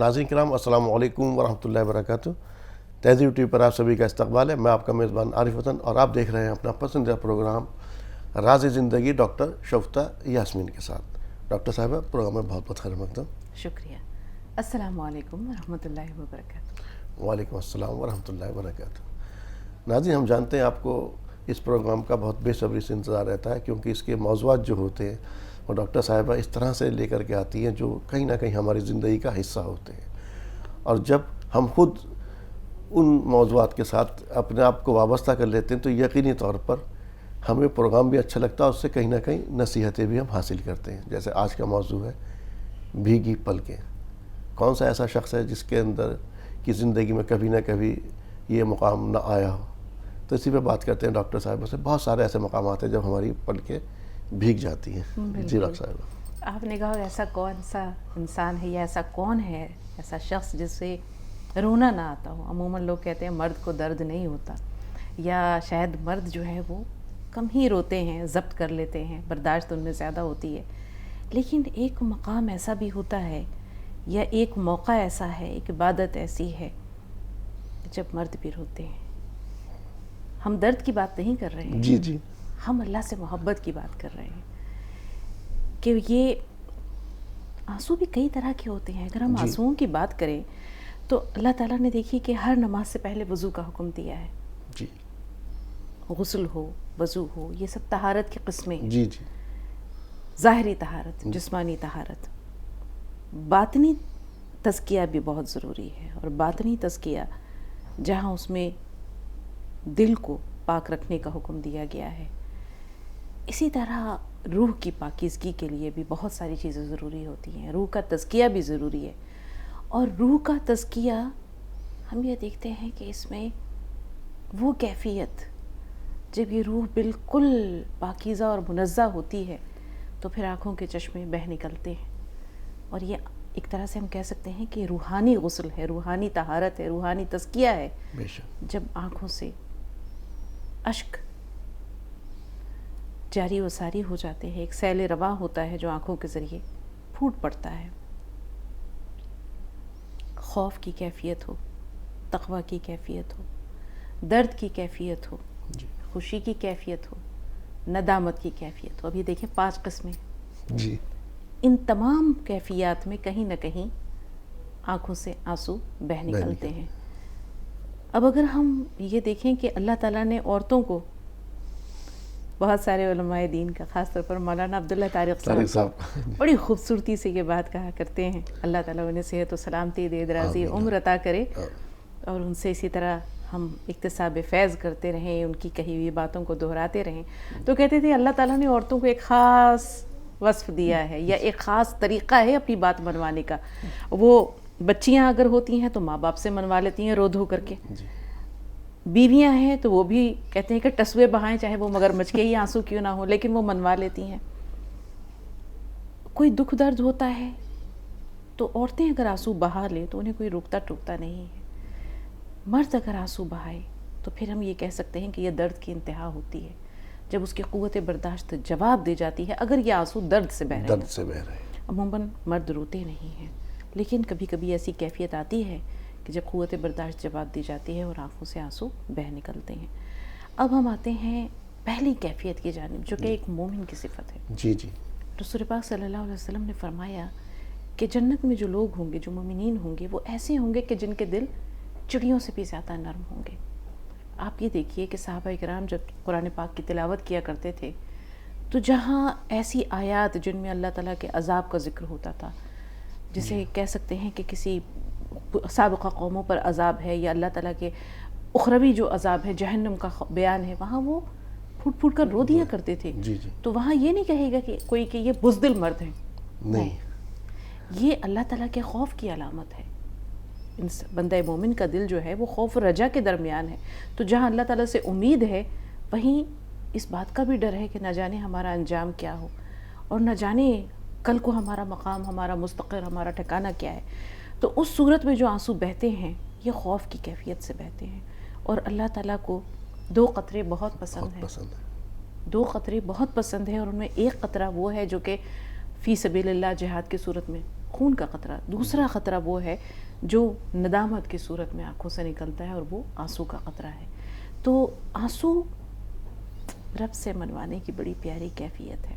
ناظرین کرام السلام علیکم ورحمۃ اللہ وبرکاتہ. تہذیب ٹی وی پر آپ سبھی کا استقبال ہے. میں آپ کا میزبان عارف وطن اور آپ دیکھ رہے ہیں اپنا پسندیدہ پروگرام راز زندگی ڈاکٹر شگفتہ یاسمین کے ساتھ. ڈاکٹر صاحبہ پروگرام میں بہت بہت خیر مقدم. شکریہ. السلام علیکم ورحمۃ اللہ وبرکاتہ. وعلیکم السلام ورحمۃ اللہ وبرکاتہ. ناظرین ہم جانتے ہیں آپ کو اس پروگرام کا بہت بے صبری سے انتظار رہتا ہے کیونکہ اس کے موضوعات جو ہوتے ہیں وہ ڈاکٹر صاحبہ اس طرح سے لے کر کے آتی ہیں جو کہیں نہ کہیں ہماری زندگی کا حصہ ہوتے ہیں. اور جب ہم خود ان موضوعات کے ساتھ اپنے آپ کو وابستہ کر لیتے ہیں تو یقینی طور پر ہمیں پروگرام بھی اچھا لگتا ہے اور اس سے کہیں نہ کہیں نصیحتیں بھی ہم حاصل کرتے ہیں. جیسے آج کا موضوع ہے بھیگی پلکیں. کون سا ایسا شخص ہے جس کے اندر کی زندگی میں کبھی نہ کبھی یہ مقام نہ آیا ہو. تو اسی پہ بات کرتے ہیں ڈاکٹر صاحبہ سے. بہت سارے ایسے مقامات ہیں جب ہماری پلکیں بھیگ جاتی ہیں. جی ڈاکٹر صاحبہ آپ نے کہا ایسا کون سا انسان ہے یا ایسا کون ہے ایسا شخص جس سے رونا نہ آتا ہو. عموماً لوگ کہتے ہیں مرد کو درد نہیں ہوتا یا شاید مرد جو ہے وہ کم ہی روتے ہیں, ضبط کر لیتے ہیں, برداشت ان میں زیادہ ہوتی ہے. لیکن ایک مقام ایسا بھی ہوتا ہے یا ایک موقع ایسا ہے, ایک عبادت ایسی ہے جب مرد بھی روتے ہیں. ہم درد کی بات نہیں کر رہے ہیں, جی جی ہم اللہ سے محبت کی بات کر رہے ہیں کہ یہ آنسو بھی کئی طرح کے ہوتے ہیں. اگر ہم آنسوؤں کی بات کریں تو اللہ تعالیٰ نے دیکھی کہ ہر نماز سے پہلے وضو کا حکم دیا ہے. جی غسل ہو, وضو ہو, یہ سب طہارت کی قسمیں ہیں. جی جی ظاہری طہارت, جسمانی طہارت. باطنی تزکیہ بھی بہت ضروری ہے, اور باطنی تزکیہ جہاں اس میں دل کو پاک رکھنے کا حکم دیا گیا ہے, اسی طرح روح کی پاکیزگی کے لیے بھی بہت ساری چیزیں ضروری ہوتی ہیں. روح کا تزکیہ بھی ضروری ہے. اور روح کا تزکیہ ہم یہ دیکھتے ہیں کہ اس میں وہ کیفیت جب یہ روح بالکل پاکیزہ اور منزہ ہوتی ہے تو پھر آنکھوں کے چشمے بہہ نکلتے ہیں. اور یہ ایک طرح سے ہم کہہ سکتے ہیں کہ روحانی غسل ہے, روحانی طہارت ہے, روحانی تزکیہ ہے. بے شک جب آنکھوں سے اشک جاری و ساری ہو جاتے ہیں, ایک سیل رواں ہوتا ہے جو آنکھوں کے ذریعے پھوٹ پڑتا ہے. خوف کی کیفیت ہو, تقوی کی کیفیت ہو, درد کی کیفیت ہو, خوشی کی کیفیت ہو, ندامت کی کیفیت ہو. اب یہ دیکھیں 5 قسمیں. جی ان تمام کیفیات میں کہیں نہ کہیں آنکھوں سے آنسو بہہ نکلتے ہیں. اب اگر ہم یہ دیکھیں کہ اللہ تعالیٰ نے عورتوں کو, بہت سارے علماء دین کا, خاص طور پر مولانا عبداللہ طارق صاحب بڑی خوبصورتی سے یہ بات کہا کرتے ہیں, اللہ تعالیٰ انہیں صحت و سلامتی دے, دراز عمر عطا کرے, اور ان سے اسی طرح ہم اکتساب فیض کرتے رہیں, ان کی کہی ہوئی باتوں کو دہراتے رہیں. تو کہتے تھے اللہ تعالیٰ نے عورتوں کو ایک خاص وصف دیا ہے یا ایک خاص طریقہ ہے اپنی بات منوانے کا. وہ بچیاں اگر ہوتی ہیں تو ماں باپ سے منوا لیتی ہیں رو دھو کر کے. بیویاں ہیں تو وہ بھی کہتے ہیں کہ ٹسوے بہائیں, چاہے وہ مگرمچھ کے ہی آنسو کیوں نہ ہو, لیکن وہ منوا لیتی ہیں. کوئی دکھ درد ہوتا ہے تو عورتیں اگر آنسو بہا لیں تو انہیں کوئی روکتا ٹوکتا نہیں ہے. مرد اگر آنسو بہائے تو پھر ہم یہ کہہ سکتے ہیں کہ یہ درد کی انتہا ہوتی ہے, جب اس کی قوت برداشت جواب دے جاتی ہے اگر یہ آنسو درد سے بہ رہے ہیں. عموماً مرد روتے نہیں ہیں, لیکن کبھی کبھی ایسی کیفیت آتی ہے کہ جب قوت برداشت جواب دی جاتی ہے اور آنکھوں سے آنسو بہہ نکلتے ہیں. اب ہم آتے ہیں پہلی کیفیت کی جانب جو کہ ایک مومن کی صفت ہے. جی جی رسول پاک صلی اللہ علیہ وسلم نے فرمایا کہ جنت میں جو لوگ ہوں گے, جو مومنین ہوں گے, وہ ایسے ہوں گے کہ جن کے دل چڑیوں سے بھی زیادہ نرم ہوں گے. آپ یہ دیکھیے کہ صحابہ اکرام جب قرآن پاک کی تلاوت کیا کرتے تھے تو جہاں ایسی آیات جن میں اللہ تعالیٰ کے عذاب کا ذکر ہوتا تھا, جسے کہہ سکتے ہیں کہ کسی سابقہ قوموں پر عذاب ہے یا اللہ تعالیٰ کے اخروی جو عذاب ہے, جہنم کا بیان ہے, وہاں وہ پھوٹ پھوٹ کر رو دیا کرتے تھے. تو وہاں یہ نہیں کہے گا کہ کوئی کہ یہ بزدل مرد ہیں, نہیں, یہ اللہ تعالیٰ کے خوف کی علامت ہے. بندہ مومن کا دل جو ہے وہ خوف و رجا کے درمیان ہے. تو جہاں اللہ تعالیٰ سے امید ہے وہیں اس بات کا بھی ڈر ہے کہ نہ جانے ہمارا انجام کیا ہو, اور نہ جانے کل کو ہمارا مقام, ہمارا مستقر, ہمارا ٹھکانہ کیا ہے. تو اس صورت میں جو آنسو بہتے ہیں یہ خوف کی کیفیت سے بہتے ہیں. اور اللہ تعالیٰ کو 2 قطرے بہت پسند ہیں, 2 قطرے بہت پسند ہیں, اور ان میں ایک قطرہ وہ ہے جو کہ فی سبیل اللہ جہاد کی صورت میں خون کا قطرہ. دوسرا خطرہ وہ ہے جو ندامت کی صورت میں آنکھوں سے نکلتا ہے اور وہ آنسو کا قطرہ ہے. تو آنسو رب سے منوانے کی بڑی پیاری کیفیت ہے.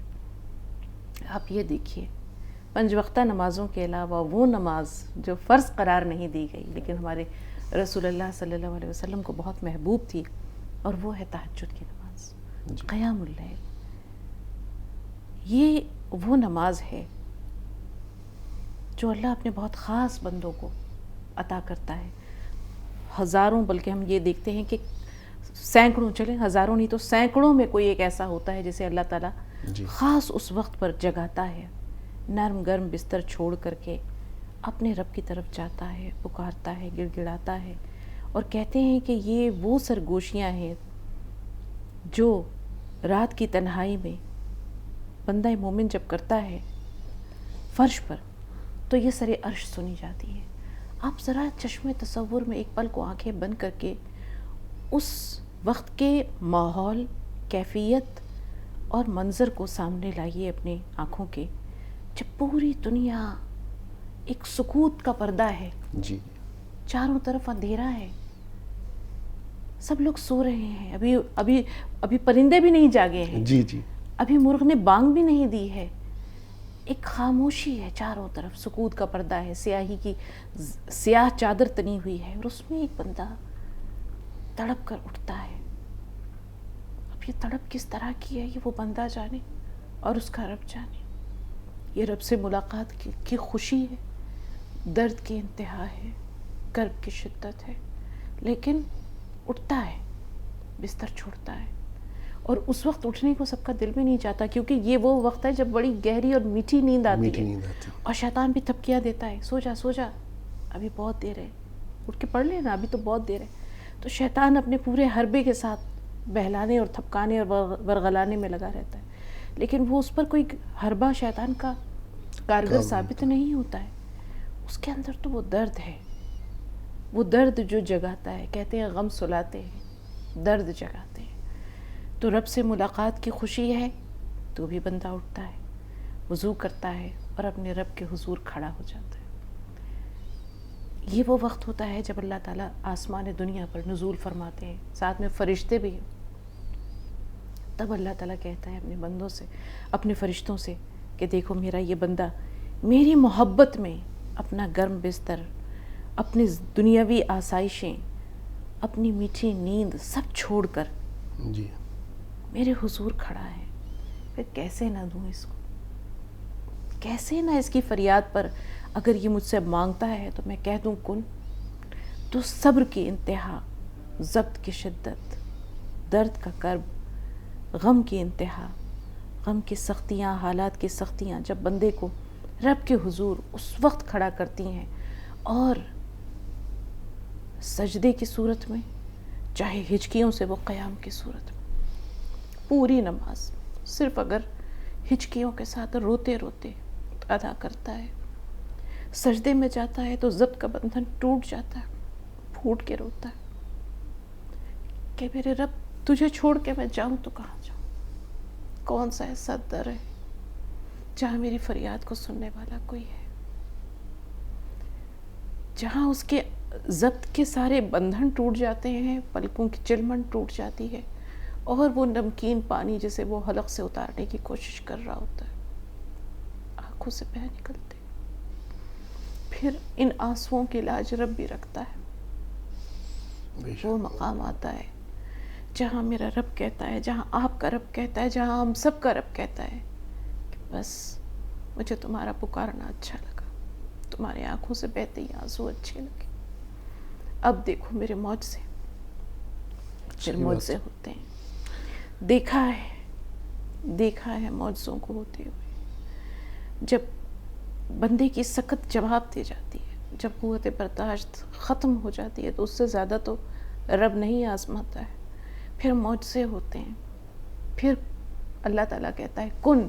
آپ یہ دیکھیے 5 وقتہ نمازوں کے علاوہ وہ نماز جو فرض قرار نہیں دی گئی لیکن ہمارے رسول اللہ صلی اللہ علیہ وسلم کو بہت محبوب تھی، اور وہ ہے تہجد کی نماز، قیام اللیل. یہ وہ نماز ہے جو اللہ اپنے بہت خاص بندوں کو عطا کرتا ہے. ہزاروں، بلکہ ہم یہ دیکھتے ہیں کہ سینکڑوں، چلیں ہزاروں نہیں تو سینکڑوں میں کوئی ایک ایسا ہوتا ہے جسے اللہ تعالیٰ خاص اس وقت پر جگاتا ہے، نرم گرم بستر چھوڑ کر کے اپنے رب کی طرف جاتا ہے، پکارتا ہے، گڑ گڑاتا ہے. اور کہتے ہیں کہ یہ وہ سرگوشیاں ہیں جو رات کی تنہائی میں بندہ مومن جب کرتا ہے فرش پر تو یہ سر عرش سنی جاتی ہے. آپ ذرا چشم تصور میں ایک پل کو آنکھیں بند کر کے اس وقت کے ماحول، کیفیت اور منظر کو سامنے لائیے اپنے آنکھوں کے، جب پوری دنیا ایک سکوت کا پردہ ہے، جی چاروں طرف اندھیرا ہے، سب لوگ سو رہے ہیں، ابھی پرندے بھی نہیں جاگے ہیں، جی جی ابھی مرغ نے بانگ بھی نہیں دی ہے. ایک خاموشی ہے، چاروں طرف سکوت کا پردہ ہے، سیاہی کی سیاہ چادر تنی ہوئی ہے، اور اس میں ایک بندہ تڑپ کر اٹھتا ہے. اب یہ تڑپ کس طرح کی ہے یہ وہ بندہ جانے اور اس کا رب جانے. یہ رب سے ملاقات کی خوشی ہے، درد کی انتہا ہے، کرب کی شدت ہے، لیکن اٹھتا ہے، بستر چھوڑتا ہے. اور اس وقت اٹھنے کو سب کا دل بھی نہیں چاہتا، کیونکہ یہ وہ وقت ہے جب بڑی گہری اور میٹھی نیند آتی ہے، اور شیطان بھی تھپکیاں دیتا ہے، سو جا سو جا، ابھی بہت دیر ہے، اٹھ کے پڑھ لینا، ابھی تو بہت دیر ہے. تو شیطان اپنے پورے حربے کے ساتھ بہلانے اور تھپکانے اور ورغلانے میں لگا رہتا ہے، لیکن وہ اس پر کوئی حربہ شیطان کا کارگر ثابت نہیں ہوتا ہے. اس کے اندر تو وہ درد ہے، وہ درد جو جگاتا ہے. کہتے ہیں غم سلاتے ہیں، درد جگاتے ہیں. تو رب سے ملاقات کی خوشی ہے تو بھی بندہ اٹھتا ہے، وضو کرتا ہے اور اپنے رب کے حضور کھڑا ہو جاتا ہے. یہ وہ وقت ہوتا ہے جب اللہ تعالیٰ آسمان دنیا پر نزول فرماتے ہیں، ساتھ میں فرشتے بھی ہیں. تب اللہ تعالیٰ کہتا ہے اپنے بندوں سے، اپنے فرشتوں سے کہ دیکھو میرا یہ بندہ میری محبت میں اپنا گرم بستر، اپنی دنیاوی آسائشیں، اپنی میٹھی نیند سب چھوڑ کر جی میرے حضور کھڑا ہے. پھر کیسے نہ دوں اس کو، کیسے نہ اس کی فریاد پر اگر یہ مجھ سے مانگتا ہے تو میں کہہ دوں کن. تو صبر کی انتہا، ضبط کی شدت، درد کا کرب، غم کی انتہا، غم کی سختیاں، حالات کی سختیاں جب بندے کو رب کے حضور اس وقت کھڑا کرتی ہیں. اور سجدے کی صورت میں، چاہے ہچکیوں سے وہ قیام کی صورت میں، پوری نماز صرف اگر ہچکیوں کے ساتھ روتے روتے ادا کرتا ہے، سجدے میں جاتا ہے تو ضبط کا بندھن ٹوٹ جاتا ہے، پھوٹ کے روتا ہے کہ میرے رب تجھے چھوڑ کے میں جاؤں تو کہاں جاؤں. کون سا ایسا در ہے جہاں میری فریاد کو سننے والا کوئی ہے، جہاں اس کے ضبط کے سارے بندھن ٹوٹ جاتے ہیں، پلکوں کی چلمن ٹوٹ جاتی ہے، اور وہ نمکین پانی جسے وہ حلق سے اتارنے کی کوشش کر رہا ہوتا ہے آنکھوں سے بہہ نکلتے. پھر ان آنسوؤں کی لاج رب بھی رکھتا ہے. وہ مقام آتا ہے جہاں میرا رب کہتا ہے، جہاں آپ کا رب کہتا ہے، جہاں ہم سب کا رب کہتا ہے کہ بس مجھے تمہارا پکارنا اچھا لگا، تمہاری آنکھوں سے بہتے ہی آنسو اچھے لگے، اب دیکھو میرے معجزے. پھر معجزے ہوتے ہیں. دیکھا ہے معجزوں کو ہوتے ہوئے. جب بندے کی سخت جواب دی جاتی ہے، جب قوت برداشت ختم ہو جاتی ہے تو اس سے زیادہ تو رب نہیں آزماتا ہے. پھر معجزے ہوتے ہیں، پھر اللہ تعالیٰ کہتا ہے کن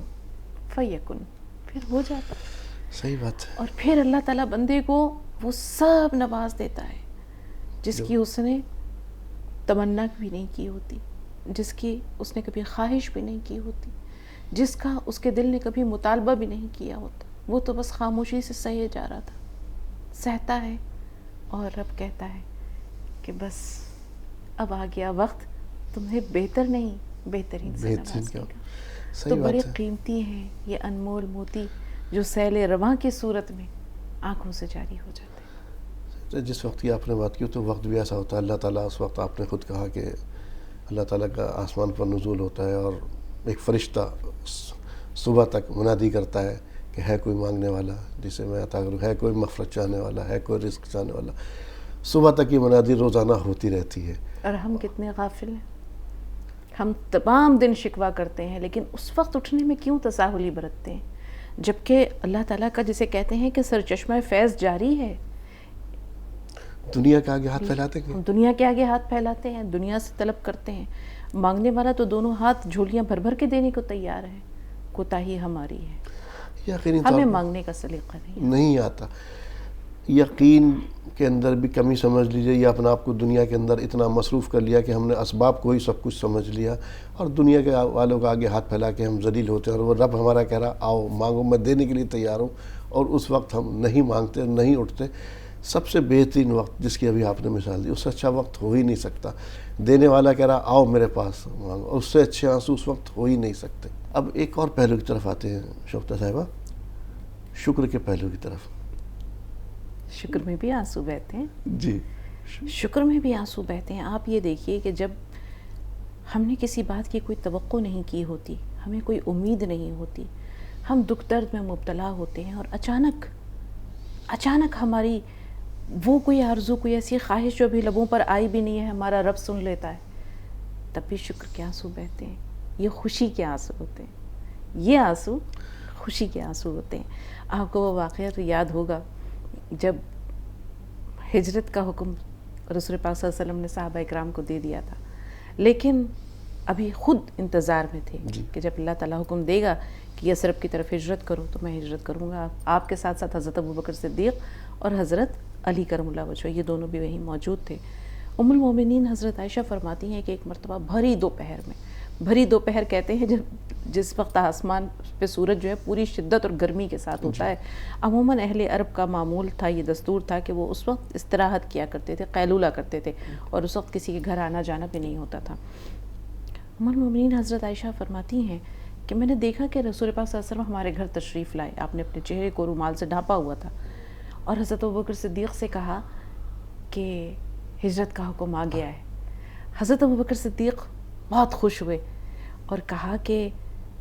فیکن، پھر ہو جاتا ہے. صحیح بات ہے. اور پھر اللہ تعالیٰ بندے کو وہ سب نواز دیتا ہے جس کی اس نے تمنا بھی نہیں کی ہوتی، جس کی اس نے کبھی خواہش بھی نہیں کی ہوتی، جس کا اس کے دل نے کبھی مطالبہ بھی نہیں کیا ہوتا. وہ تو بس خاموشی سے سہے جا رہا تھا، سہتا ہے، اور رب کہتا ہے کہ بس اب آ گیا وقت تمہیں بہتر نہیں بہترین سے نوازنے کا۔ تو صحیح بڑے بات ہے۔ قیمتی ہیں یہ انمول موتی جو سیل رواں کی صورت میں آنکھوں سے جاری ہو جاتے ہیں۔ جس وقت کی آپ نے بات کی تو وقت بھی ایسا ہوتا ہے، اللہ تعالیٰ اس وقت آپ نے خود کہا کہ اللہ تعالیٰ کا آسمان پر نزول ہوتا ہے اور ایک فرشتہ صبح تک منادی کرتا ہے کہ ہے کوئی مانگنے والا جسے میں عطا کروں، ہے کوئی مغفرت چاہنے والا، ہے کوئی رزق چاہنے والا۔ صبح تک یہ منادی روزانہ ہوتی رہتی ہے۔ اور ہم کتنے غافل ہیں، ہم تمام دن شکوہ کرتے ہیں لیکن اس وقت اٹھنے میں کیوں تساہلی برتتے ہیں، جبکہ اللہ تعالیٰ کا جسے کہتے ہیں کہ سرچشمہ فیض جاری ہے۔ دنیا کے آگے ہاتھ پھیلاتے ہیں، ہم دنیا کے آگے ہاتھ پھیلاتے ہیں، دنیا سے طلب کرتے ہیں، مانگنے والا تو دونوں ہاتھ جھولیاں بھر بھر کے دینے کو تیار ہے، کوتاہی ہماری ہے، یقینی طور ہمیں پر مانگنے کا سلیقہ نہیں۔ نہیں آتا۔ یقین کے اندر بھی کمی سمجھ لیجئے، یا اپنا آپ کو دنیا کے اندر اتنا مصروف کر لیا کہ ہم نے اسباب کو ہی سب کچھ سمجھ لیا، اور دنیا کے والوں کے آگے ہاتھ پھیلا کے ہم ذلیل ہوتے ہیں، اور وہ رب ہمارا کہہ رہا آؤ مانگو، میں دینے کے لیے تیار ہوں، اور اس وقت ہم نہیں مانگتے، نہیں اٹھتے۔ سب سے بہترین وقت جس کی ابھی آپ نے مثال دی، اس سے اچھا وقت ہو ہی نہیں سکتا۔ دینے والا کہہ رہا آؤ میرے پاس مانگو، اور اس سے اچھے آنسو اس وقت ہو ہی نہیں سکتے۔ اب ایک اور پہلو کی طرف آتے ہیں شوفتہ صاحبہ، شکر کے پہلو کی طرف۔ شکر میں بھی آنسو بہتے ہیں، جی، شکر میں بھی آنسو بہتے ہیں۔ آپ یہ دیکھیے کہ جب ہم نے کسی بات کی کوئی توقع نہیں کی ہوتی، ہمیں کوئی امید نہیں ہوتی، ہم دکھ درد میں مبتلا ہوتے ہیں، اور اچانک ہماری وہ کوئی آرزو، کوئی ایسی خواہش جو بھی لبوں پر آئی بھی نہیں ہے، ہمارا رب سن لیتا ہے، تب بھی شکر کے آنسو بہتے ہیں۔ یہ خوشی کے آنسو ہوتے ہیں، یہ آنسو خوشی کے آنسو ہوتے ہیں۔ آپ کو وہ واقعہ تو یاد ہوگا جب ہجرت کا حکم رسول پاک صلی اللہ علیہ وسلم نے صحابہ اکرام کو دے دیا تھا، لیکن ابھی خود انتظار میں تھے کہ جب اللہ تعالیٰ حکم دے گا کہ یثرب کی طرف ہجرت کرو تو میں ہجرت کروں گا۔ آپ کے ساتھ ساتھ حضرت ابوبکر صدیق اور حضرت علی کرم اللہ وجہہ، یہ دونوں بھی وہیں موجود تھے۔ ام المومنین حضرت عائشہ فرماتی ہیں کہ ایک مرتبہ بھری دوپہر کہتے ہیں جس وقت آسمان پہ سورج جو ہے پوری شدت اور گرمی کے ساتھ ہوتا ہے۔ عموماً اہل عرب کا معمول تھا، یہ دستور تھا کہ وہ اس وقت استراحت کیا کرتے تھے، قیلولہ کرتے تھے، اور اس وقت کسی کے گھر آنا جانا بھی نہیں ہوتا تھا۔ ام المومنین حضرت عائشہ فرماتی ہیں کہ میں نے دیکھا کہ رسول پاک صلی اللہ علیہ وسلم ہمارے گھر تشریف لائے، آپ نے اپنے چہرے کو رومال سے ڈھانپا ہوا تھا، اور حضرت ابوبکر صدیق سے کہا کہ ہجرت کا حکم آ گیا ہے۔ حضرت ابوبکر صدیق بہت خوش ہوئے اور کہا کہ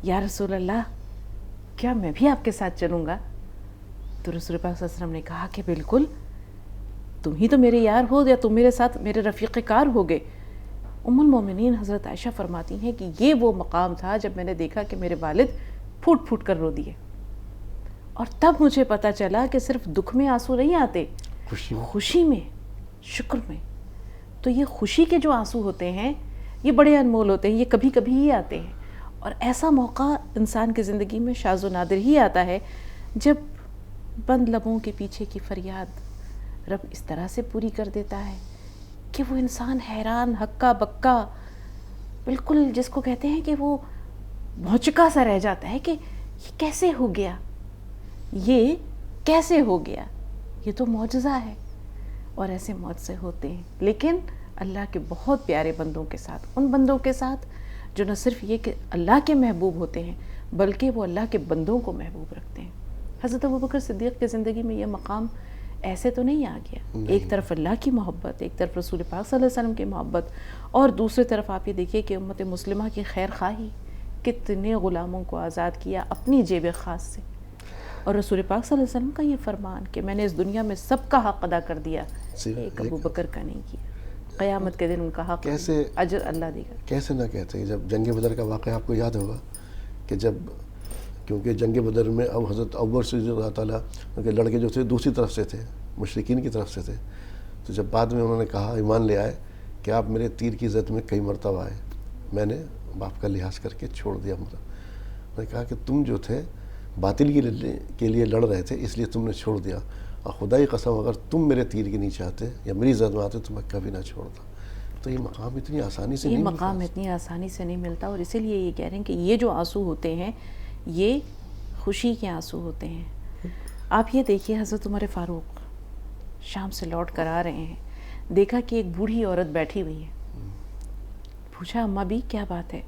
یا رسول اللہ، کیا میں بھی آپ کے ساتھ چلوں گا؟ تو رسول پاک صلی اللہ علیہ وسلم نے کہا کہ بالکل، تم ہی تو میرے یار ہو، یا تم میرے ساتھ میرے رفیق کار ہوگے۔ ام المومنین حضرت عائشہ فرماتی ہیں کہ یہ وہ مقام تھا جب میں نے دیکھا کہ میرے والد پھوٹ پھوٹ کر رو دیے، اور تب مجھے پتا چلا کہ صرف دکھ میں آنسو نہیں آتے، خوشی میں، شکر میں۔ تو یہ خوشی کے جو آنسو ہوتے ہیں یہ بڑے انمول ہوتے ہیں، یہ کبھی کبھی ہی آتے ہیں، اور ایسا موقع انسان کی زندگی میں شاذ و نادر ہی آتا ہے جب بند لبوں کے پیچھے کی فریاد رب اس طرح سے پوری کر دیتا ہے کہ وہ انسان حیران، ہکا بکا، بالکل جس کو کہتے ہیں کہ وہ بھونچکا سا رہ جاتا ہے کہ یہ کیسے ہو گیا، یہ کیسے ہو گیا، یہ تو معجزہ ہے۔ اور ایسے معجزے ہوتے ہیں، لیکن اللہ کے بہت پیارے بندوں کے ساتھ، ان بندوں کے ساتھ جو نہ صرف یہ کہ اللہ کے محبوب ہوتے ہیں بلکہ وہ اللہ کے بندوں کو محبوب رکھتے ہیں۔ حضرت ابوبکر صدیق کی زندگی میں یہ مقام ایسے تو نہیں آ گیا، ایک طرف اللہ کی محبت، ایک طرف رسول پاک صلی اللہ علیہ وسلم کی محبت، اور دوسری طرف آپ یہ دیکھیے کہ امت مسلمہ کی خیر خواہی، کتنے غلاموں کو آزاد کیا اپنی جیب خاص سے، اور رسول پاک صلی اللہ علیہ وسلم کا یہ فرمان کہ میں نے اس دنیا میں سب کا حق ادا کر دیا، ایک ابوبکر کا نہیں کیا۔ قیامت کے دن ان کا حق کیسے اجر اللہ دے گا۔ کیسے نہ کہتے ہیں، جب جنگ بدر کا واقعہ آپ کو یاد ہوگا کہ جب، کیونکہ جنگ بدر میں اب حضرت ابوبکر صدیق اللہ تعالیٰ کے لڑکے جو تھے دوسری طرف سے تھے، مشرکین کی طرف سے تھے، تو جب بعد میں انہوں نے کہا، ایمان لے آئے کہ آپ میرے تیر کی زد میں کئی مرتبہ آئے، میں نے باپ کا لحاظ کر کے چھوڑ دیا مجھے۔ میں نے کہا کہ تم جو تھے باطل کے لیے لڑ رہے تھے، اس لیے تم نے چھوڑ دیا، اور خدا کی قسم اگر تم میرے تیر کے نیچے آتے یا میری زد میں آتے تو میں کبھی نہ چھوڑتا۔ تو یہ مقام اتنی آسانی سے نہیں ملتا، یہ مقام اتنی آسانی سے نہیں ملتا، اور اسی لیے یہ کہہ رہے ہیں کہ یہ جو آنسو ہوتے ہیں یہ خوشی کے آنسو ہوتے ہیں۔ آپ یہ دیکھیے حضرت عمر فاروق شام سے لوٹ کر آ رہے ہیں, دیکھا کہ ایک بوڑھی عورت بیٹھی ہوئی ہے. پوچھا اماں بھی کیا بات ہے؟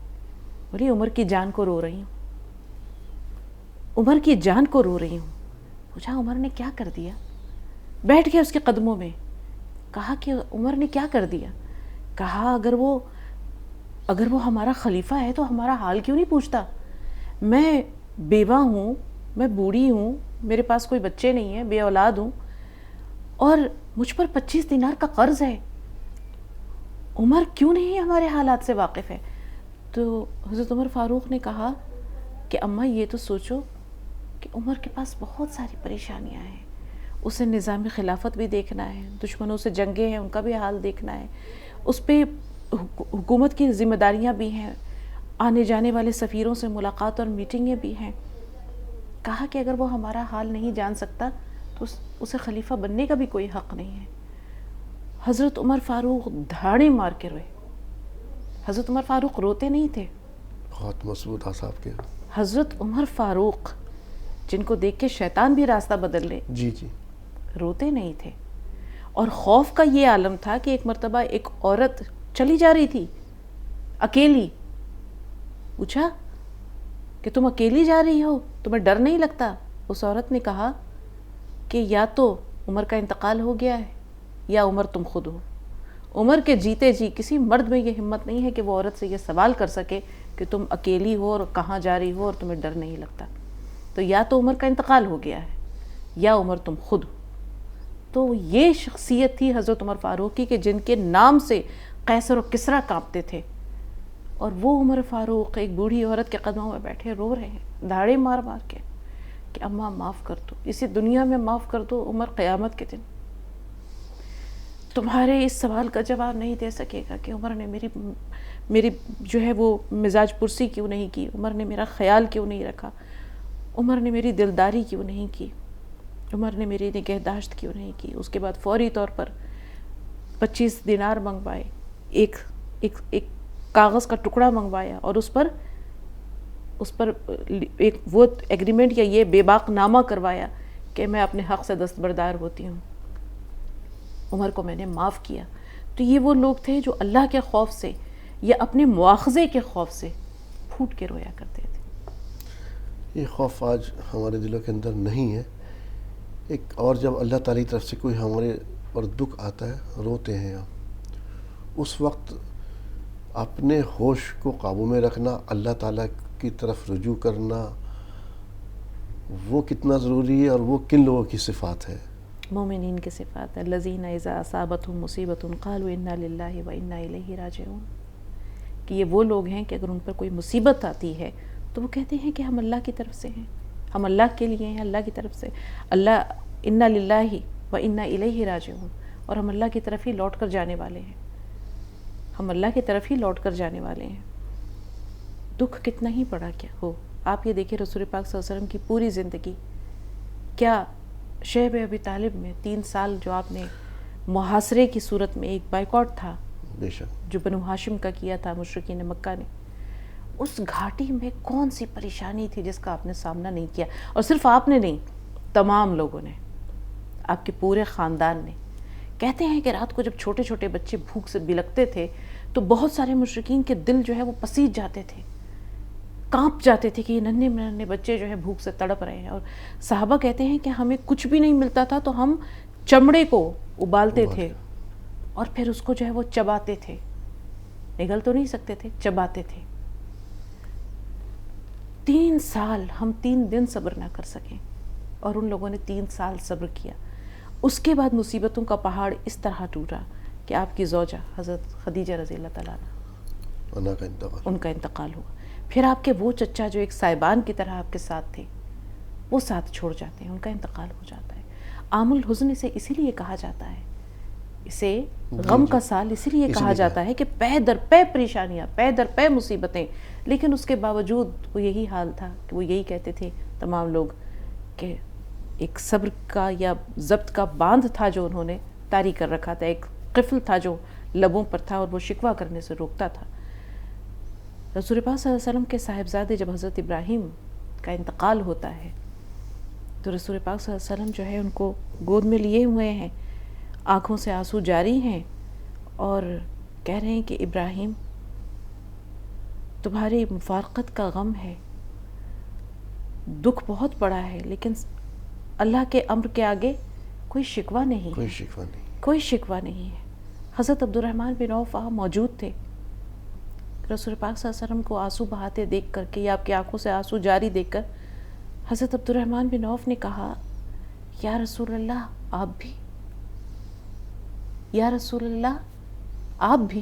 بولی عمر کی جان کو رو رہی ہوں, عمر کی جان کو رو رہی ہوں. پوچھا عمر نے کیا کر دیا؟ بیٹھ گیا اس کے قدموں میں. کہا کہ عمر نے کیا کر دیا؟ کہا اگر وہ ہمارا خلیفہ ہے تو ہمارا حال کیوں نہیں پوچھتا؟ میں بیوہ ہوں, میں بوڑھی ہوں, میرے پاس کوئی بچے نہیں ہیں, بے اولاد ہوں, اور مجھ پر 25 دینار کا قرض ہے. عمر کیوں نہیں ہمارے حالات سے واقف ہے؟ تو حضرت عمر فاروق نے کہا کہ اماں یہ تو سوچو کہ عمر کے پاس بہت ساری پریشانیاں ہیں, اسے نظام خلافت بھی دیکھنا ہے, دشمنوں سے جنگیں ہیں ان کا بھی حال دیکھنا ہے, اس پہ حکومت کی ذمہ داریاں بھی ہیں, آنے جانے والے سفیروں سے ملاقات اور میٹنگیں بھی ہیں. کہا کہ اگر وہ ہمارا حال نہیں جان سکتا تو اسے خلیفہ بننے کا بھی کوئی حق نہیں ہے. حضرت عمر فاروق دھاڑے مار کے روئے. حضرت عمر فاروق روتے نہیں تھے, بہت مضبوط اعصاب کے. حضرت عمر فاروق جن کو دیکھ کے شیطان بھی راستہ بدل لے, جی جی, روتے نہیں تھے. اور خوف کا یہ عالم تھا کہ ایک مرتبہ ایک عورت چلی جا رہی تھی اکیلی. پوچھا کہ تم اکیلی جا رہی ہو, تمہیں ڈر نہیں لگتا؟ اس عورت نے کہا کہ یا تو عمر کا انتقال ہو گیا ہے یا عمر تم خود ہو. عمر کے جیتے جی کسی مرد میں یہ ہمت نہیں ہے کہ وہ عورت سے یہ سوال کر سکے کہ تم اکیلی ہو اور کہاں جا رہی ہو اور تمہیں ڈر نہیں لگتا. تو یا تو عمر کا انتقال ہو گیا ہے یا عمر تم خود ہو. تو یہ شخصیت تھی حضرت عمر فاروق کی کہ جن کے نام سے قیصر و کسریٰ کانپتے تھے, اور وہ عمر فاروق ایک بوڑھی عورت کے قدموں میں بیٹھے رو رہے ہیں دھاڑے مار مار کے کہ اماں معاف کر دو, اسی دنیا میں معاف کر دو, عمر قیامت کے دن تمہارے اس سوال کا جواب نہیں دے سکے گا کہ عمر نے میری جو ہے وہ مزاج پرسی کیوں نہیں کی, عمر نے میرا خیال کیوں نہیں رکھا, عمر نے میری دلداری کیوں نہیں کی, عمر نے میری نگہداشت کیوں نہیں کی. اس کے بعد فوری طور پر 25 دینار منگوائے, ایک کاغذ کا ٹکڑا منگوایا اور اس پر ایک وہ ایگریمنٹ یا یہ بے باک نامہ کروایا کہ میں اپنے حق سے دستبردار ہوتی ہوں, عمر کو میں نے معاف کیا. تو یہ وہ لوگ تھے جو اللہ کے خوف سے یا اپنے مواخذے کے خوف سے پھوٹ کے رویا کرتے تھے. یہ خوف آج ہمارے دلوں کے اندر نہیں ہے. ایک اور جب اللہ تعالی کی طرف سے کوئی ہمارے پر دکھ آتا ہے, روتے ہیں ہم, اس وقت اپنے ہوش کو قابو میں رکھنا, اللہ تعالیٰ کی طرف رجوع کرنا, وہ کتنا ضروری ہے اور وہ کن لوگوں کی صفات ہے؟ مومنین کی صفات ہے. الذین اذا اصابتہم مصیبۃ قالوا انا للہ و انا الیہ راجعون, کہ یہ وہ لوگ ہیں کہ اگر ان پر کوئی مصیبت آتی ہے تو وہ کہتے ہیں کہ ہم اللہ کی طرف سے ہیں, ہم اللہ کے لیے ہیں, اللہ کی طرف سے, اللہ انا للہ و انا الیہ راجعون, اور ہم اللہ کی طرف ہی لوٹ کر جانے والے ہیں, ہم اللہ کی طرف ہی لوٹ کر جانے والے ہیں. دکھ کتنا ہی بڑا کیا ہو, آپ یہ دیکھیں رسول پاک صلی اللہ علیہ وسلم کی پوری زندگی, کیا شیب ابی طالب میں 3 سال جو آپ نے محاصرے کی صورت میں ایک بائیکاٹ تھا بے شک جو بنو ہاشم کا کیا تھا مشرکین مکہ نے, اس گھاٹی میں کون سی پریشانی تھی جس کا آپ نے سامنا نہیں کیا؟ اور صرف آپ نے نہیں, تمام لوگوں نے, آپ کے پورے خاندان نے. کہتے ہیں کہ رات کو جب چھوٹے چھوٹے بچے بھوک سے بلکتے تھے تو بہت سارے مشرکین کے دل جو ہے وہ پسیج جاتے تھے, کانپ جاتے تھے کہ یہ ننھے ننھے بچے جو ہے بھوک سے تڑپ رہے ہیں. اور صحابہ کہتے ہیں کہ ہمیں کچھ بھی نہیں ملتا تھا تو ہم چمڑے کو ابالتے تھے اور پھر اس کو جو ہے وہ چباتے تھے, نگل تو نہیں سکتے تھے, چباتے تھے. 3 سال ہم 3 دن صبر نہ کر سکیں, اور ان لوگوں نے 3 سال صبر کیا. اس کے بعد مصیبتوں کا پہاڑ اس طرح ٹوٹا کہ آپ کی زوجہ حضرت خدیجہ رضی اللہ تعالیٰ عنہ, ان کا انتقال ہوا. پھر آپ کے وہ چچا جو ایک سائبان کی طرح آپ کے ساتھ تھے, وہ ساتھ چھوڑ جاتے ہیں, ان کا انتقال ہو جاتا ہے. عام الحزن اسے اسی لیے کہا جاتا ہے, اسے غم کا سال اسی لیے کہا جاتا ہے کہ پے در پے پریشانیاں, پے در پے مصیبتیں. لیکن اس کے باوجود وہ یہی حال تھا کہ وہ یہی کہتے تھے تمام لوگ کہ ایک صبر کا یا ضبط کا باندھ تھا جو انہوں نے طاری کر رکھا تھا, ایک قفل تھا جو لبوں پر تھا اور وہ شکوہ کرنے سے روکتا تھا. رسول پاک صلی اللہ علیہ وسلم کے صاحبزادے جب حضرت ابراہیم کا انتقال ہوتا ہے تو رسول پاک صلی اللہ علیہ وسلم جو ہے ان کو گود میں لیے ہوئے ہیں، آنکھوں سے آنسو جاری ہیں، اور کہہ رہے ہیں کہ ابراہیم تمہاری مفارقت کا غم ہے، دکھ بہت بڑا ہے، لیکن اللہ کے امر کے آگے کوئی شکوہ نہیں، کوئی شکوہ نہیں، کوئی شکوہ نہیں ہے۔ حضرت عبد الرحمن بن عوف وہاں موجود تھے، رسول پاک صلی اللہ علیہ وسلم کو آنسو بہاتے دیکھ کر کے یا آپ کی آنکھوں سے آنسو جاری دیکھ کر حضرت عبد الرحمن بن عوف نے کہا یا رسول اللہ آپ بھی، یا رسول اللہ آپ بھی۔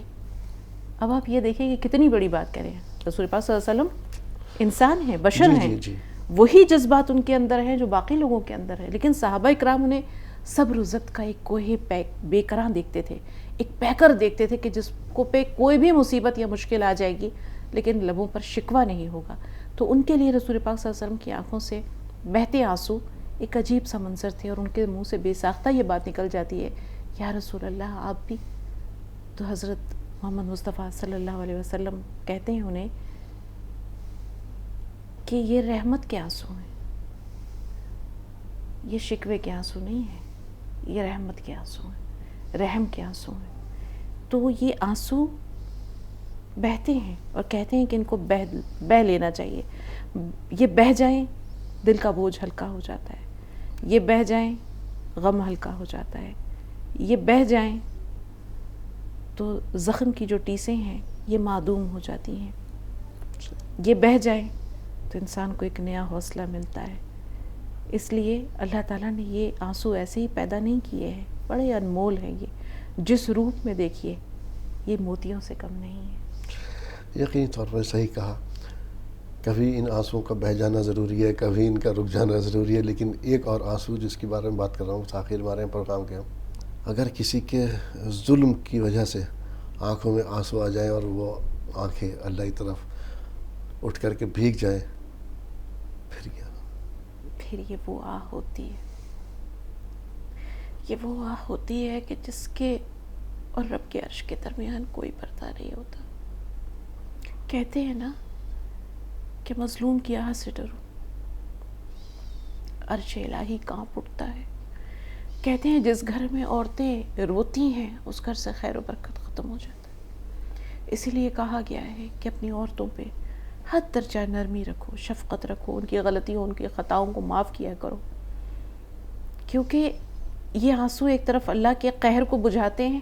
اب آپ یہ دیکھیں کہ کتنی بڑی بات کہہ رہے ہیں، رسول پاک صلی اللہ علیہ وسلم انسان ہیں، بشر جی ہیں، جی جی، وہی جذبات ان کے اندر ہیں جو باقی لوگوں کے اندر ہے، لیکن صحابہ اکرام انہیں صبر و ضبط کا ایک کوہ بے کراں دیکھتے تھے، ایک پیکر دیکھتے تھے کہ جس کو پہ کوئی بھی مصیبت یا مشکل آ جائے گی لیکن لبوں پر شکوہ نہیں ہوگا۔ تو ان کے لیے رسول پاک صلی اللہ علیہ وسلم کی آنکھوں سے بہتے آنسو ایک عجیب سا منظر تھے، اور ان کے منہ سے بے ساختہ یہ بات نکل جاتی ہے یا رسول اللہ آپ بھی۔ تو حضرت محمد مصطفیٰ صلی اللہ علیہ وسلم کہتے ہیں انہیں کہ یہ رحمت کے آنسو ہیں، یہ شکوے کے آنسو نہیں ہیں، یہ رحمت کے آنسو ہیں، رحم کے آنسو ہیں۔ تو یہ آنسو بہتے ہیں اور کہتے ہیں کہ ان کو بہہ لینا چاہیے، یہ بہہ جائیں دل کا بوجھ ہلکا ہو جاتا ہے، یہ بہہ جائیں غم ہلکا ہو جاتا ہے، یہ بہہ جائیں تو زخم کی جو ٹیسیں ہیں یہ معدوم ہو جاتی ہیں، یہ بہہ جائیں تو انسان کو ایک نیا حوصلہ ملتا ہے۔ اس لیے اللہ تعالیٰ نے یہ آنسو ایسے ہی پیدا نہیں کیے ہیں، بڑے انمول ہیں، یہ جس روپ میں دیکھیے یہ موتیوں سے کم نہیں ہے۔ یقینی طور پر صحیح کہا، کبھی ان آنسوؤں کا بہہ جانا ضروری ہے، کبھی ان کا رک جانا ضروری ہے، لیکن ایک اور آنسو جس کے بارے میں بات کر رہا ہوں آخر بارے میں پروگرام کے، اگر کسی کے ظلم کی وجہ سے آنکھوں میں آنسو آ جائیں اور وہ آنکھیں اللہ کی طرف اٹھ کر کے بھیگ جائیں، پھر کیا؟ پھر یہ وہ آہ ہوتی ہے، یہ وہ آہ ہوتی ہے کہ جس کے اور رب کے عرش کے درمیان کوئی پردہ نہیں ہوتا۔ کہتے ہیں نا کہ مظلوم کی آہ سے ڈرو، عرش الہی کانپ اٹھتا ہے۔ کہتے ہیں جس گھر میں عورتیں روتی ہیں اس گھر سے خیر و برکت ختم ہو جاتا ہے۔ اسی لیے کہا گیا ہے کہ اپنی عورتوں پہ حد درجہ نرمی رکھو، شفقت رکھو، ان کی غلطیوں ان کی خطاؤں کو معاف کیا کرو، کیونکہ یہ آنسو ایک طرف اللہ کے قہر کو بجھاتے ہیں،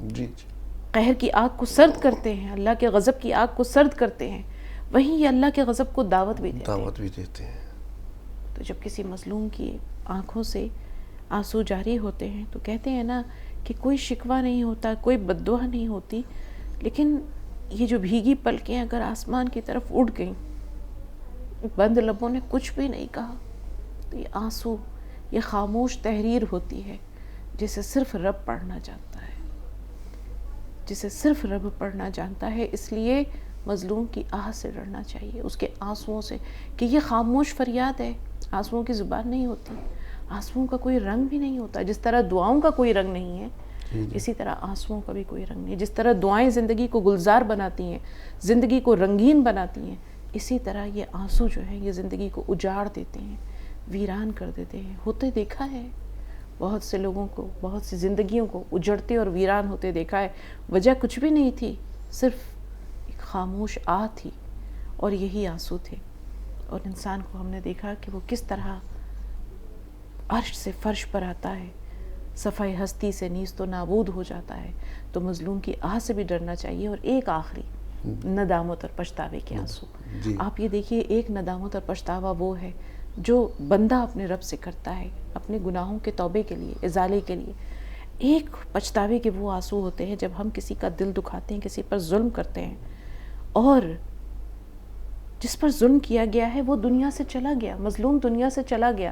جی جی، قہر کی آگ کو سرد کرتے ہیں، اللہ کے غضب کی آگ کو سرد کرتے ہیں، وہیں یہ اللہ کے غضب کو دعوت بھی دیتے ہیں۔ دعوت بھی دیتے ہیں۔ تو جب کسی مظلوم کی آنکھوں سے آنسو جاری ہوتے ہیں تو کہتے ہیں نا کہ کوئی شکوہ نہیں ہوتا، کوئی بد دعا نہیں ہوتی، لیکن یہ جو بھیگی پلکیں اگر آسمان کی طرف اڑ گئیں، بند لبوں نے کچھ بھی نہیں کہا، تو یہ آنسو، یہ خاموش تحریر ہوتی ہے جسے صرف رب پڑھنا جانتا ہے، جسے صرف رب پڑھنا جانتا ہے۔ اس لیے مظلوم کی آہ سے ڈرنا چاہیے، اس کے آنسوؤں سے، کہ یہ خاموش فریاد ہے، آنسوؤں کی زبان نہیں ہوتی، آنسوؤں کا کوئی رنگ بھی نہیں ہوتا، جس طرح دعاؤں کا کوئی رنگ نہیں ہے اسی طرح آنسوؤں کا بھی کوئی رنگ نہیں۔ جس طرح دعائیں زندگی کو گلزار بناتی ہیں، زندگی کو رنگین بناتی ہیں، اسی طرح یہ آنسو جو ہیں یہ زندگی کو اجاڑ دیتے ہیں، ویران کر دیتے ہیں۔ ہوتے دیکھا ہے بہت سے لوگوں کو، بہت سی زندگیوں کو اجڑتے اور ویران ہوتے دیکھا ہے، وجہ کچھ بھی نہیں تھی، صرف ایک خاموش آہ تھی، اور یہی آنسو تھے۔ اور انسان کو ہم نے دیکھا کہ وہ کس طرح عرش سے فرش پر آتا ہے، صفحہ ہستی سے نیست و نابود ہو جاتا ہے۔ تو مظلوم کی آہ سے بھی ڈرنا چاہیے۔ اور ایک آخری ندامت اور پچھتاوے کے آنسو، جی، آپ یہ دیکھیے، ایک ندامت اور پچھتاوا وہ ہے جو بندہ اپنے رب سے کرتا ہے اپنے گناہوں کے توبے کے لیے، ازالے کے لیے۔ ایک پچھتاوے کے وہ آنسو ہوتے ہیں جب ہم کسی کا دل دکھاتے ہیں، کسی پر ظلم کرتے ہیں، اور جس پر ظلم کیا گیا ہے وہ دنیا سے چلا گیا، مظلوم دنیا سے چلا گیا،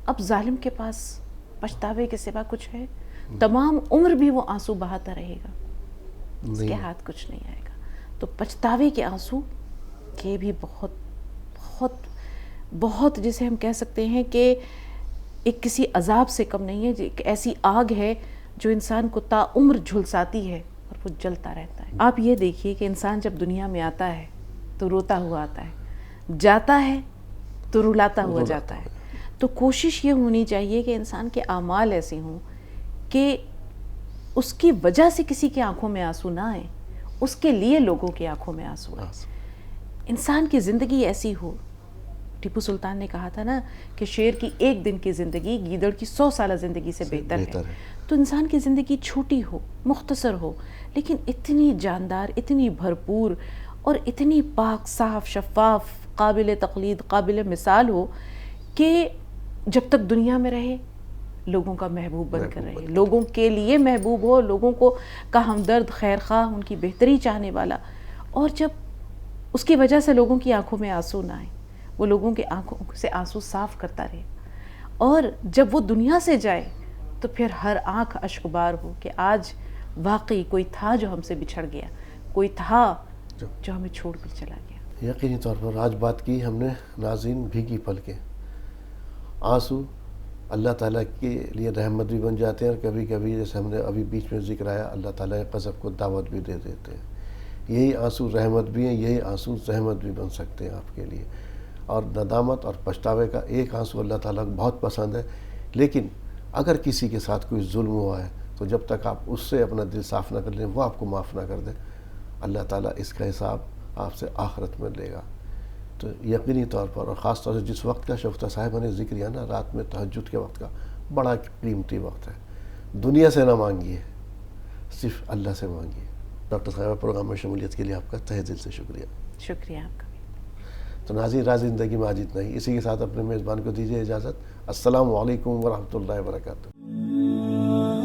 اب ظالم کے پاس پچھتاوے کے سوا کچھ ہے؟ تمام عمر بھی وہ آنسو بہاتا رہے گا، اس کے ہاتھ کچھ نہیں آئے گا۔ تو پچھتاوے کے آنسو یہ بھی بہت بہت بہت، جسے ہم کہہ سکتے ہیں کہ ایک کسی عذاب سے کم نہیں ہے، ایک ایسی آگ ہے جو انسان کو تا عمر جھلساتی ہے اور وہ جلتا رہتا ہے۔ آپ یہ دیکھیے کہ انسان جب دنیا میں آتا ہے تو روتا ہوا آتا ہے، جاتا ہے تو رلاتا ہوا جاتا ہے۔ تو کوشش یہ ہونی چاہیے کہ انسان کے اعمال ایسے ہوں کہ اس کی وجہ سے کسی کی آنکھوں میں آنسو نہ آئیں، اس کے لیے لوگوں کی آنکھوں میں آنسو آئیں. انسان کی زندگی ایسی ہو. ٹیپو سلطان نے کہا تھا نا کہ شیر کی ایک دن کی زندگی گیدڑ کی 100 سالہ زندگی سے بہتر ہے. تو انسان کی زندگی چھوٹی ہو، مختصر ہو، لیکن اتنی جاندار، اتنی بھرپور اور اتنی پاک، صاف، شفاف، قابل تقلید، قابل مثال ہو کہ جب تک دنیا میں رہے لوگوں کا محبوب بن کر رہے، لوگوں کے لیے محبوب ہو، لوگوں کو کا ہمدرد، خیر خواہ، ان کی بہتری چاہنے والا. اور جب اس کی وجہ سے لوگوں کی آنکھوں میں آنسو نہ آئے، وہ لوگوں کے آنکھوں سے آنسو صاف کرتا رہے. اور جب وہ دنیا سے جائے تو پھر ہر آنکھ اشک بار ہو کہ آج واقعی کوئی تھا جو ہم سے بچھڑ گیا، کوئی تھا جو ہمیں چھوڑ کر چلا گیا. یقینی طور پر آج بات کی ہم نے ناظرین بھیگی پلکیں. آنسو اللہ تعالیٰ کے لیے رحمت بھی بن جاتے ہیں، اور کبھی کبھی جیسے ہم نے ابھی بیچ میں ذکر آیا اللہ تعالیٰ کے غضب کو دعوت بھی دے دیتے ہیں. یہی آنسو رحمت بھی ہیں، یہی آنسو زحمت بھی بن سکتے ہیں آپ کے لیے. اور ندامت اور پچھتاوے کا ایک آنسو اللہ تعالیٰ کو بہت پسند ہے، لیکن اگر کسی کے ساتھ کوئی ظلم ہوا ہے تو جب تک آپ اس سے اپنا دل صاف نہ کر لیں، وہ آپ کو معاف نہ کر دیں، اللہ تعالیٰ اس کا حساب آپ سے آخرت میں لے گا. تو یقینی طور پر، اور خاص طور سے جس وقت کا شفتہ صاحبہ نے ذکر کیا نا، رات میں تہجد کے وقت کا، بڑا قیمتی وقت ہے. دنیا سے نہ مانگیے، صرف اللہ سے مانگیے. ڈاکٹر صاحبہ پروگرام میں شمولیت کے لیے آپ کا تہہ دل سے شکریہ. شکریہ آپ کا. تو ناظرین، راز زندگی میں آج اتنا ہی. اسی کے ساتھ اپنے میزبان کو دیجیے اجازت. السلام علیکم ورحمۃ اللہ وبرکاتہ.